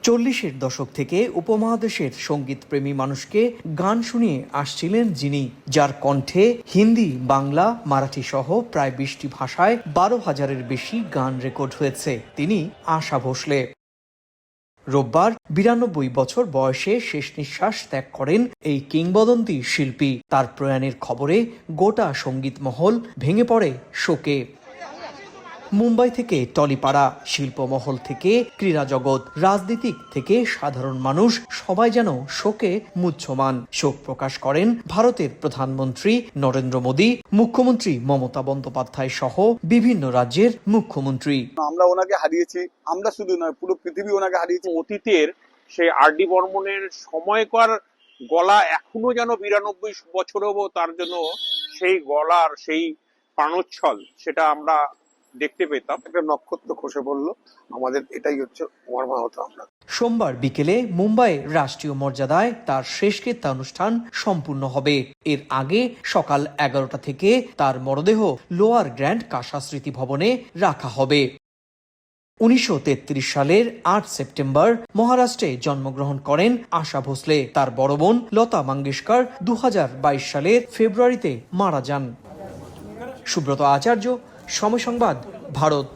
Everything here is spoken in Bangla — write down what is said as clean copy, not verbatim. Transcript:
চল্লিশের দশক থেকে উপমহাদেশের সঙ্গীতপ্রেমী মানুষকে গান শুনিয়ে আসছিলেন যিনি, যার কণ্ঠে হিন্দি, বাংলা, মারাঠি সহ প্রায় ২০টি ভাষায় ১২,০০০-এর বেশি গান রেকর্ড হয়েছে। তিনি আশা ভোসলে। রোববার ৯২ বছর বয়সে শেষ নিঃশ্বাস ত্যাগ করেন এই কিংবদন্তি শিল্পী। তার প্রয়াণের খবরে গোটা সঙ্গীত মহল ভেঙে পড়ে শোকে। মুম্বাই থেকে টলিপাড়া, শিল্পমহল থেকে ক্রীড়া জগৎ, রাজনীতিক থেকে সাধারণ মানুষ সবাই যেন শোকে মুহ্যমান। শোক প্রকাশ করেন ভারতের প্রধানমন্ত্রী নরেন্দ্র মোদী, মুখ্যমন্ত্রী মমতা বন্দ্যোপাধ্যায় সহ বিভিন্ন রাজ্যের মুখ্যমন্ত্রী। আমরা ওনাকে হারিয়েছি, আমরা শুধু নয়, পুরো পৃথিবী ওনাকে হারিয়েছি। অতীতের সেই আর.ডি. বর্মনের সময়কার গলা এখনো যেন ৯২ বছরেও তার জন্য সেই গলার সেই প্রাণোচ্ছল সেটা আমরা দেখতে পেতাম। একটা নক্ষত্র খসে পড়লো, আমাদের এটাই হচ্ছে মর্মাহত আমরা। সোমবার বিকেলে মুম্বাইয়ের রাষ্ট্রীয় মর্যাদায় তার শেষকৃত্য অনুষ্ঠান সম্পূর্ণ হবে। এর আগে সকাল ১১টা থেকে তার মরদেহ লোয়ার গ্র্যান্ড কাসা স্মৃতি ভবনে রাখা হবে। ১৯৩৩ সালের ৮ সেপ্টেম্বর মহারাষ্ট্রে জন্মগ্রহণ করেন আশা ভোসলে। তার বড় বোন লতা মঙ্গেশকর ২০২২ সালের ফেব্রুয়ারিতে মারা যান। সুব্রত আচার্য, সময় সংবাদ, ভারত।